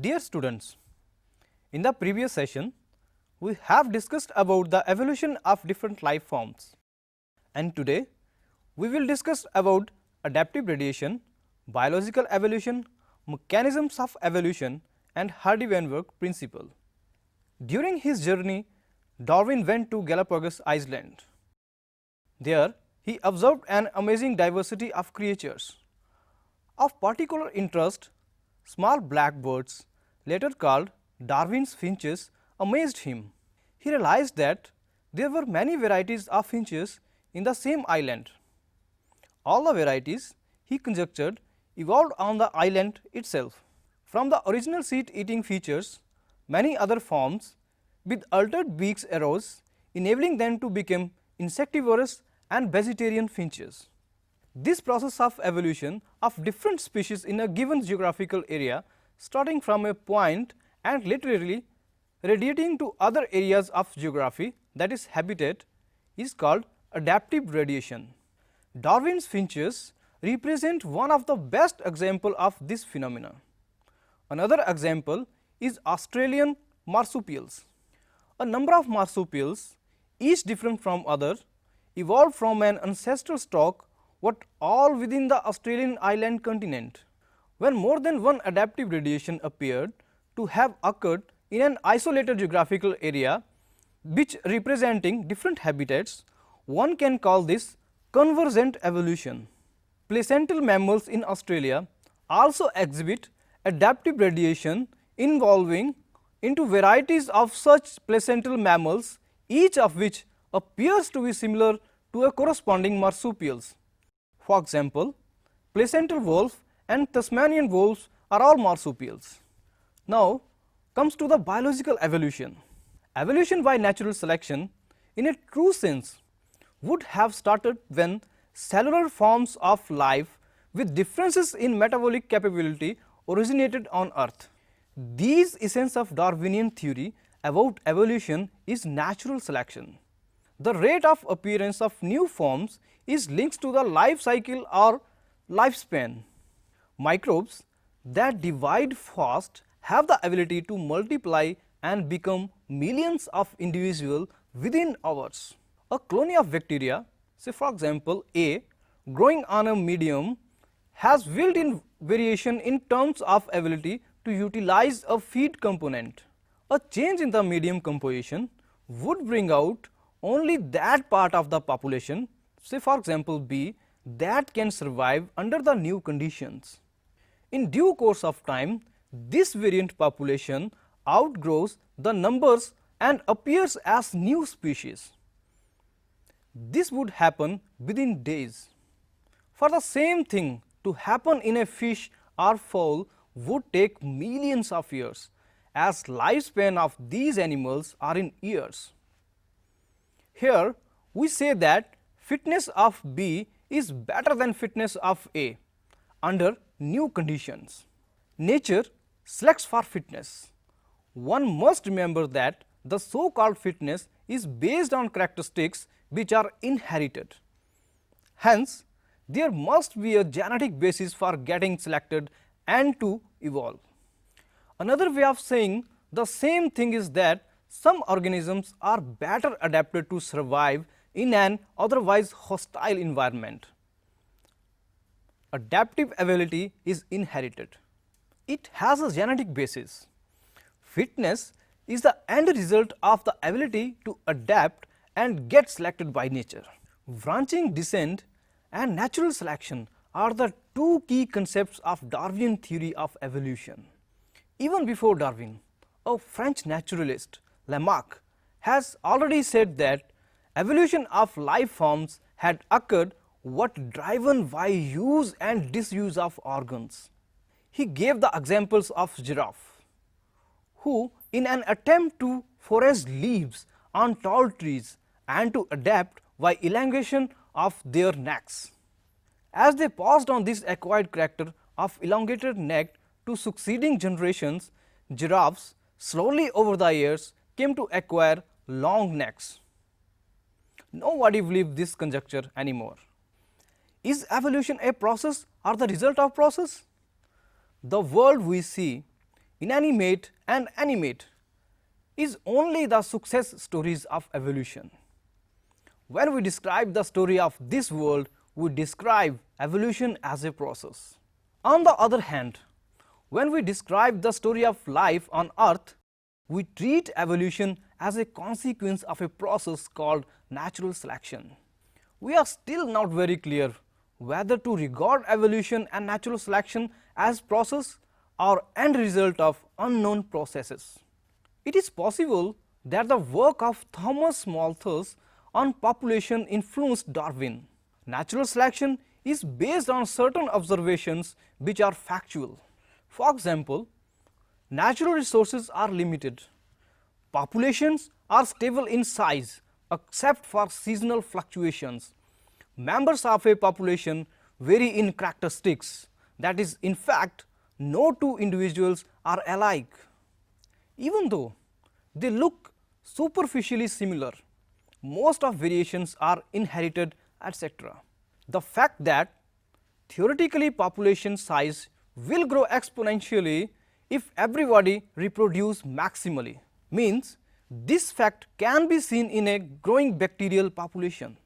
Dear students, in the previous session, we have discussed about the evolution of different life forms, and today we will discuss about adaptive radiation, biological evolution, mechanisms of evolution and Hardy-Van Wert principle. During his journey, Darwin went to Galapagos Island. There, he observed an amazing diversity of creatures. Of particular interest, small black birds, later called Darwin's finches, amazed him. He realized that there were many varieties of finches in the same island. All the varieties, he conjectured, evolved on the island itself. From the original seed-eating features, many other forms with altered beaks arose, enabling them to become insectivorous and vegetarian finches. This process of evolution of different species in a given geographical area, starting from a point and literally radiating to other areas of geography, that is habitat, is called adaptive radiation. Darwin's finches represent one of the best example of this phenomena. Another example is Australian marsupials. A number of marsupials, each different from others, evolved from an ancestral stock what all within the Australian island continent. When more than one adaptive radiation appeared to have occurred in an isolated geographical area which representing different habitats, one can call this convergent evolution. Placental mammals in Australia also exhibit adaptive radiation involving into varieties of such placental mammals, each of which appears to be similar to a corresponding marsupials. For example, placental wolf and Tasmanian wolves are all marsupials. Now comes to the biological evolution. Evolution by natural selection in a true sense would have started when cellular forms of life with differences in metabolic capability originated on earth. These essence of Darwinian theory about evolution is natural selection. The rate of appearance of new forms is linked to the life cycle or lifespan. Microbes that divide fast have the ability to multiply and become millions of individuals within hours. A colony of bacteria, say for example A, growing on a medium, has built-in variation in terms of ability to utilize a feed component. A change in the medium composition would bring out only that part of the population, say for example B, that can survive under the new conditions. In due course of time, this variant population outgrows the numbers and appears as new species. This would happen within days. For the same thing to happen in a fish or fowl would take millions of years, as lifespan of these animals are in years. Here we say that fitness of B is better than fitness of A under new conditions. Nature selects for fitness. One must remember that the so called fitness is based on characteristics which are inherited. Hence, there must be a genetic basis for getting selected and to evolve. Another way of saying the same thing is that some organisms are better adapted to survive in an otherwise hostile environment. Adaptive ability is inherited. It has a genetic basis. Fitness is the end result of the ability to adapt and get selected by nature. Branching descent and natural selection are the two key concepts of Darwinian theory of evolution. Even before Darwin, a French naturalist, Lamarck, has already said that evolution of life forms had occurred what driven by use and disuse of organs. He gave the examples of giraffe, who in an attempt to forage leaves on tall trees and to adapt by elongation of their necks. As they passed on this acquired character of elongated neck to succeeding generations, giraffes slowly over the years came to acquire long necks. Nobody believes this conjecture anymore. Is evolution a process or the result of process? The world we see inanimate and animate, is only the success stories of evolution. When we describe the story of this world, we describe evolution as a process. On the other hand, when we describe the story of life on Earth, we treat evolution as a consequence of a process called natural selection. We are still not very clear whether to regard evolution and natural selection as process or end result of unknown processes. It is possible that the work of Thomas Malthus on population influenced Darwin. Natural selection is based on certain observations which are factual. For example, natural resources are limited. Populations are stable in size except for seasonal fluctuations. Members of a population vary in characteristics, that is, in fact, no two individuals are alike. Even though they look superficially similar, most of variations are inherited, etc. The fact that theoretically population size will grow exponentially if everybody reproduce maximally means this fact can be seen in a growing bacterial population.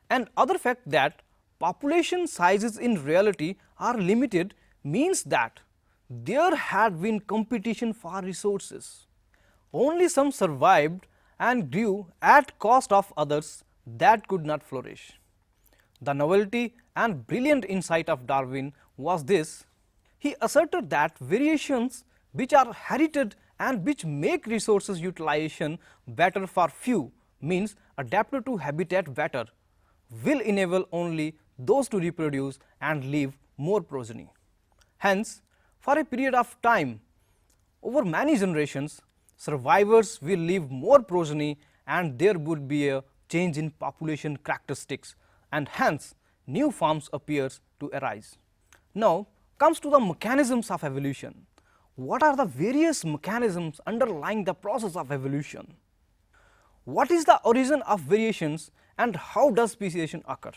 And other fact that population sizes in reality are limited means that there had been competition for resources. Only some survived and grew at cost of others that could not flourish. The novelty and brilliant insight of Darwin was this: he asserted that variations which are heralded and which make resources utilization better for few means adapted to habitat better will enable only those to reproduce and leave more progeny. Hence, for a period of time over many generations, survivors will leave more progeny and there would be a change in population characteristics and hence new forms appears to arise. Now comes to the mechanisms of evolution. What are the various mechanisms underlying the process of evolution? What is the origin of variations and how does speciation occur?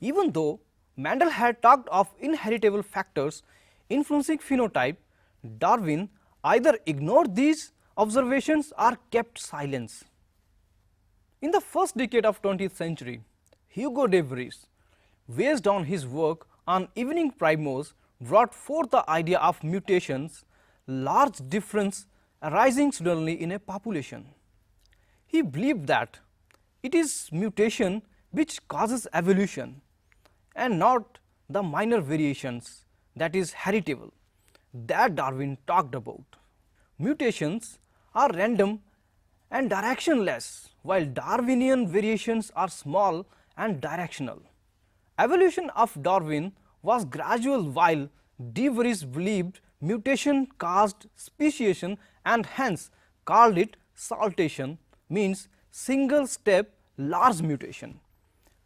Even though Mendel had talked of inheritable factors influencing phenotype, Darwin either ignored these observations or kept silence. In the first decade of 20th century, Hugo de Vries, based on his work on evening primos, brought forth the idea of mutations, large difference arising suddenly in a population. He believed that it is mutation which causes evolution and not the minor variations, that is heritable, that Darwin talked about. Mutations are random and directionless, while Darwinian variations are small and directional. Evolution of Darwin was gradual, while de Vries believed mutation caused speciation and hence called it saltation, means single step large mutation.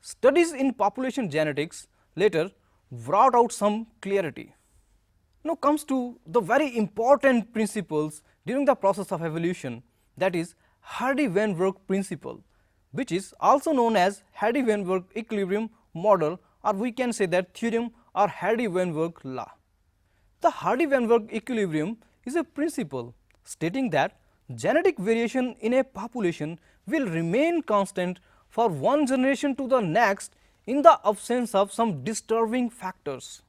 Studies in population genetics later brought out some clarity. Now comes to the very important principles during the process of evolution, that is Hardy-Weinberg principle, which is also known as Hardy-Weinberg equilibrium model, or we can say that theorem or Hardy-Weinberg law. The Hardy-Weinberg equilibrium is a principle stating that genetic variation in a population will remain constant for one generation to the next in the absence of some disturbing factors.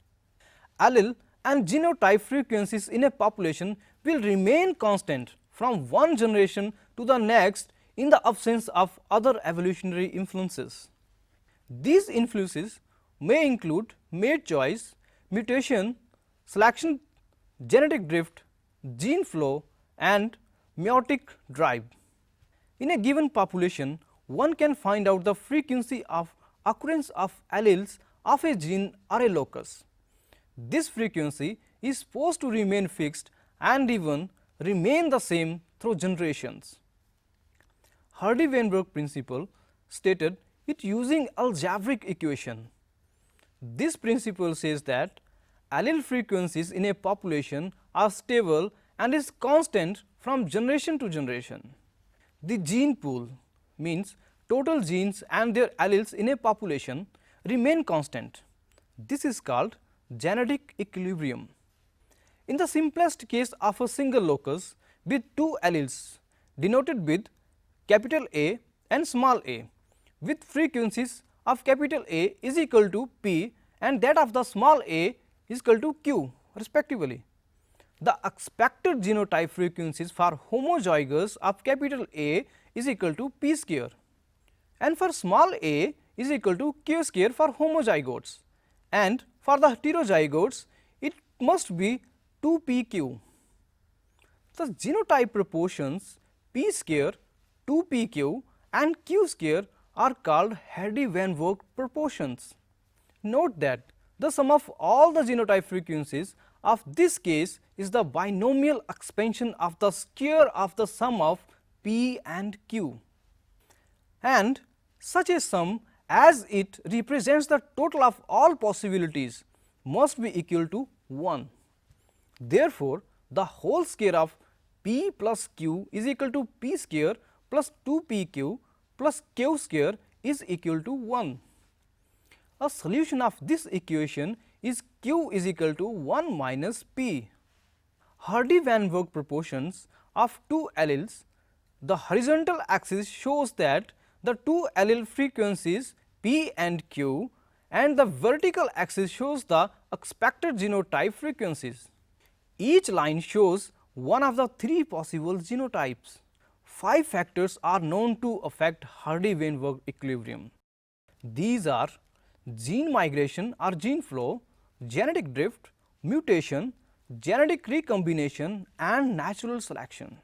Allele and genotype frequencies in a population will remain constant from one generation to the next in the absence of other evolutionary influences. These influences may include mate choice, mutation, selection, genetic drift, gene flow and meiotic drive. In a given population, one can find out the frequency of occurrence of alleles of a gene or a locus. This frequency is supposed to remain fixed and even remain the same through generations. Hardy-Weinberg principle stated it using algebraic equation. This principle says that allele frequencies in a population are stable and is constant from generation to generation. The gene pool means total genes and their alleles in a population remain constant. This is called genetic equilibrium. In the simplest case of a single locus with two alleles denoted with capital A and small a, with frequencies of capital A is equal to P and that of the small a is equal to Q respectively. The expected genotype frequencies for homozygous of capital A is equal to P square and for small a is equal to Q square for homozygotes, and for the heterozygotes it must be 2pq. The genotype proportions P square, 2pq and Q square are called Hardy-Van Wert proportions. Note that the sum of all the genotype frequencies of this case is the binomial expansion of the square of the sum of P and Q, and such a sum as it represents the total of all possibilities must be equal to 1. Therefore, the whole square of P plus Q is equal to P square plus 2pq plus Q square is equal to 1. A solution of this equation is Q is equal to 1 minus P. Hardy-Van Wert proportions of two alleles. The horizontal axis shows that the two allele frequencies P and Q, and the vertical axis shows the expected genotype frequencies. Each line shows one of the three possible genotypes. 5 factors are known to affect Hardy-Van Wert equilibrium. These are gene migration or gene flow, genetic drift, mutation, genetic recombination and natural selection.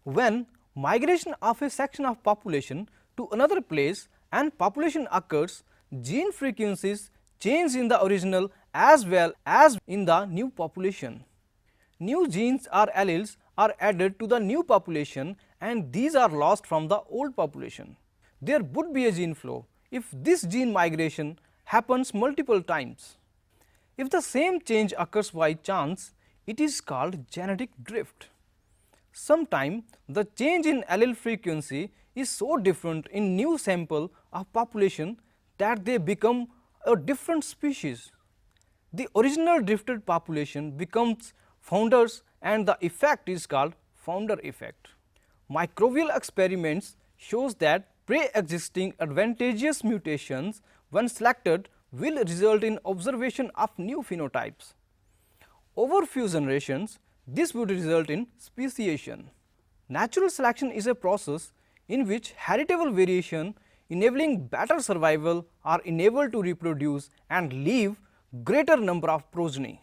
When migration of a section of population to another place and population occurs, gene frequencies change in the original as well as in the new population. New genes or alleles are added to the new population and these are lost from the old population. There would be a gene flow if this gene migration happens multiple times. If the same change occurs by chance, it is called genetic drift. Sometimes the change in allele frequency is so different in new sample of population that they become a different species. The original drifted population becomes founders and the effect is called founder effect. Microbial experiments shows that pre-existing advantageous mutations when selected will result in observation of new phenotypes. Over few generations, this would result in speciation. Natural selection is a process in which heritable variation enabling better survival are enabled to reproduce and leave greater number of progeny.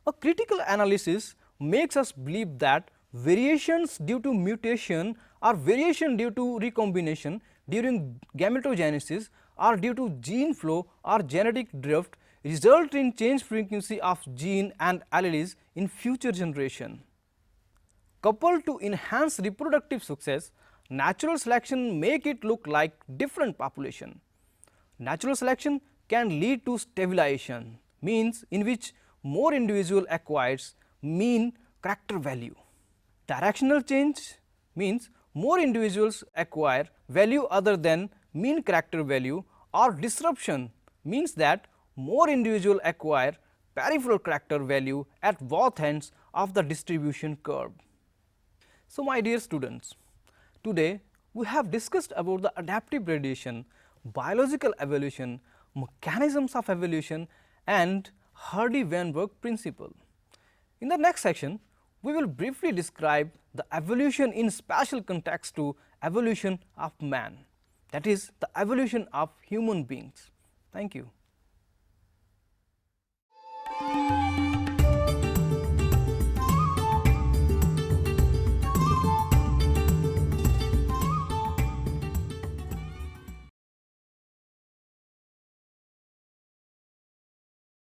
A critical analysis makes us believe that variations due to mutation or variation due to recombination during gametogenesis or due to gene flow or genetic drift result in change frequency of gene and alleles in future generation. Coupled to enhance reproductive success, natural selection make it look like different population. Natural selection can lead to stabilization, means in which more individual acquires mean character value. Directional change means more individuals acquire value other than mean character value, or disruption means that more individuals acquire peripheral character value at both ends of the distribution curve. So, my dear students, today we have discussed about the adaptive gradation, biological evolution, mechanisms of evolution and Hardy-Van Wert principle. In the next section, we will briefly describe the evolution in spatial context to evolution of man, that is the evolution of human beings. Thank you.